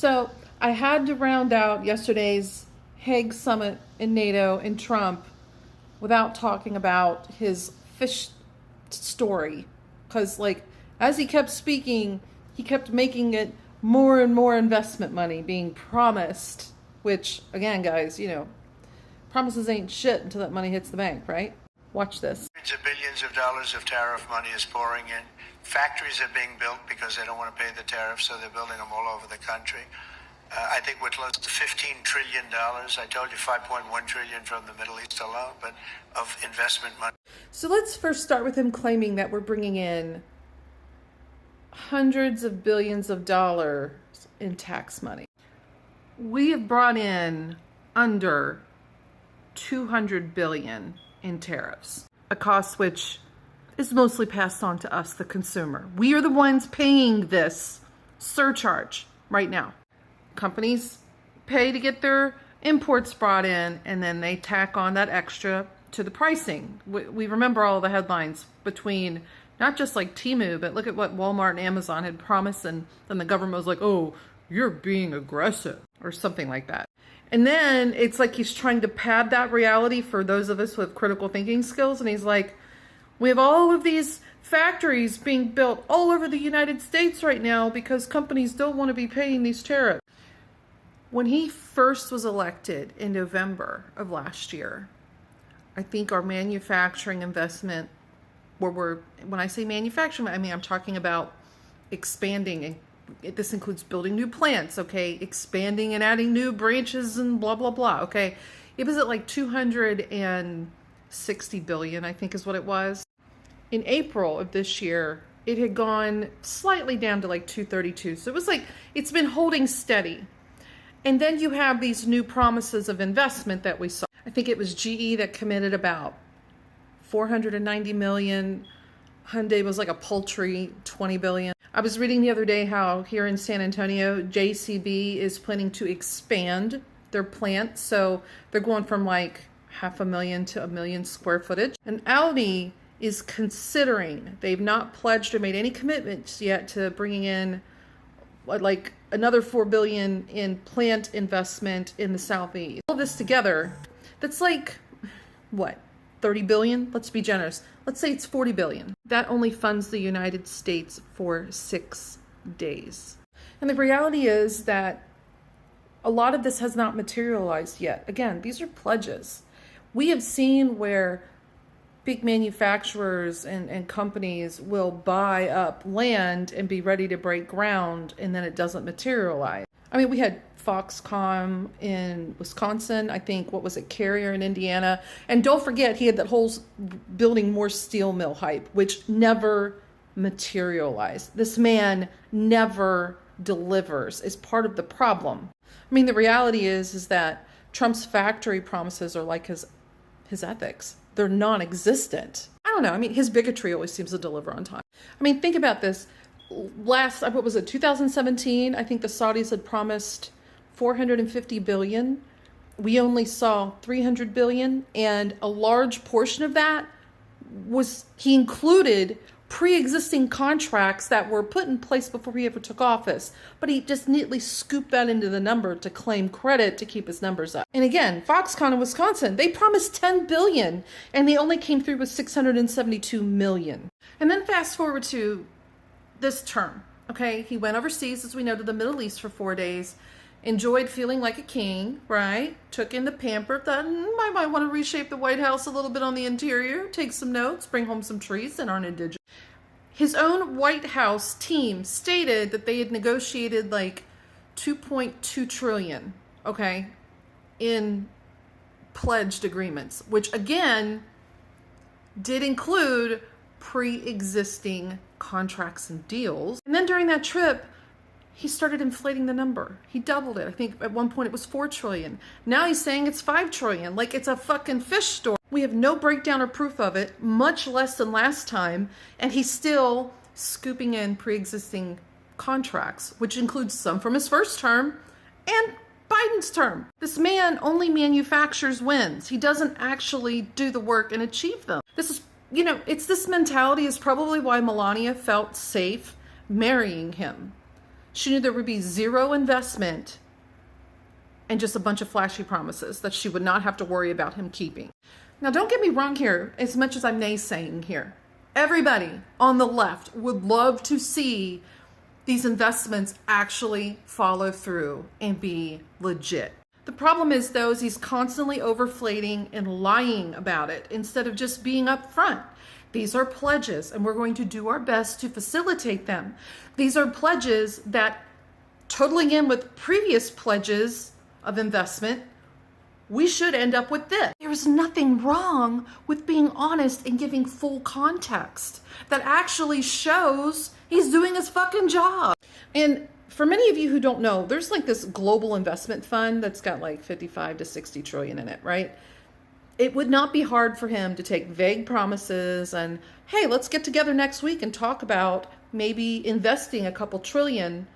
So I had to round out yesterday's Hague summit in NATO and Trump without talking about his fish story. Because, like, as he kept speaking, he kept making it more and more investment money being promised. Which, again, guys, promises ain't shit until that money hits the bank, right? Watch this. Hundreds of billions of dollars of tariff money is pouring in. Factories are being built because they don't want to pay the tariffs, so they're building them all over the country. I think we're close to $15 trillion. I told you 5.1 trillion from the Middle East alone, but of investment money. So let's first start with him claiming that we're bringing in hundreds of billions of dollars in tax money. We have brought in under 200 billion in tariffs, a cost which is mostly passed on to us, the consumer. We are the ones paying this surcharge right now. Companies pay to get their imports brought in, and then they tack on that extra to the pricing. We remember all the headlines between not just like Temu, but look at what Walmart and Amazon had promised, and then the government was like, oh, you're being aggressive, or something like that. And then it's like he's trying to pad that reality for those of us with critical thinking skills, and he's like, we have all of these factories being built all over the United States right now because companies don't want to be paying these tariffs. When he first was elected in November of last year, I think our manufacturing investment, when I say manufacturing, I mean I'm talking about expanding, and this includes building new plants, okay, expanding and adding new branches and blah, blah, blah, okay. It was at like 260 billion, I think is what it was. In April of this year, it had gone slightly down to like 232. So it was like, it's been holding steady. And then you have these new promises of investment that we saw. I think it was GE that committed about 490 million. Hyundai was like a paltry 20 billion. I was reading the other day how here in San Antonio, JCB is planning to expand their plant. So they're going from like 500,000 to 1 million square footage. And Audi is considering, they've not pledged or made any commitments yet to bringing in like another 4 billion in plant investment in the Southeast. All this together, that's like, what, 30 billion? Let's be generous. Let's say it's 40 billion. That only funds the United States for 6 days. And the reality is that a lot of this has not materialized yet. Again, these are pledges. We have seen where big manufacturers and companies will buy up land and be ready to break ground, and then it doesn't materialize. I mean, we had Foxconn in Wisconsin, I think, what was it, Carrier in Indiana, and don't forget he had that whole building more steel mill hype, which never materialized. This man never delivers, is part of the problem. I mean, the reality is that Trump's factory promises are like his ethics. They're non-existent. I don't know. I mean, his bigotry always seems to deliver on time. I mean, think about this. What was it, 2017? I think the Saudis had promised 450 billion. We only saw 300 billion. And a large portion of that he included pre-existing contracts that were put in place before he ever took office. But he just neatly scooped that into the number to claim credit to keep his numbers up. And again, Foxconn in Wisconsin, they promised 10 billion and they only came through with 672 million. And then fast forward to this term, okay? He went overseas, as we know, to the Middle East for 4 days, enjoyed feeling like a king, right? Took in the pamper, thought, I might want to reshape the White House a little bit on the interior, take some notes, bring home some trees that aren't indigenous. His own White House team stated that they had negotiated like 2.2 trillion, okay, in pledged agreements, which again did include pre-existing contracts and deals. And then during that trip, he started inflating the number. He doubled it. I think at one point it was 4 trillion. Now he's saying it's 5 trillion, like it's a fucking fish store. We have no breakdown or proof of it, much less than last time, and he's still scooping in pre-existing contracts, which includes some from his first term and Biden's term. This man only manufactures wins. He doesn't actually do the work and achieve them. This is, it's this mentality is probably why Melania felt safe marrying him. She knew there would be zero investment and just a bunch of flashy promises that she would not have to worry about him keeping. Now, don't get me wrong here, as much as I'm naysaying here. Everybody on the left would love to see these investments actually follow through and be legit. The problem is, though, is he's constantly overflating and lying about it instead of just being upfront. These are pledges, and we're going to do our best to facilitate them. These are pledges that, totaling in with previous pledges of investment, we should end up with this. There is nothing wrong with being honest and giving full context that actually shows he's doing his fucking job. And for many of you who don't know, there's like this global investment fund that's got like 55 to 60 trillion in it, right? It would not be hard for him to take vague promises and, hey, let's get together next week and talk about maybe investing a couple trillion,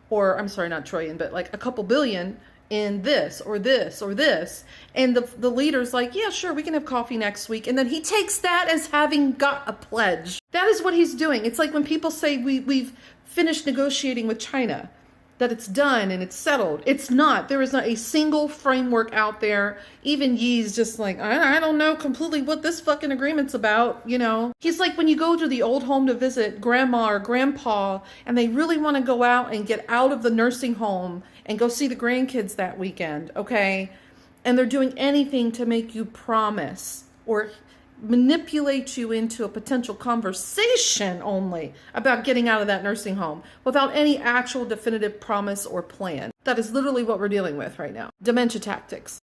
or I'm sorry, not trillion, but like a couple billion in this or this or this. And the leader's like, yeah, sure, we can have coffee next week. And then he takes that as having got a pledge. That is what he's doing. It's like when people say we've finished negotiating with China, that it's done and it's settled. It's not. There is not a single framework out there. Even Ye's just like, I don't know completely what this fucking agreement's about, you know. He's like when you go to the old home to visit grandma or grandpa and they really want to go out and get out of the nursing home and go see the grandkids that weekend, okay? And they're doing anything to make you promise or manipulate you into a potential conversation only about getting out of that nursing home without any actual definitive promise or plan. That is literally what we're dealing with right now. Dementia tactics.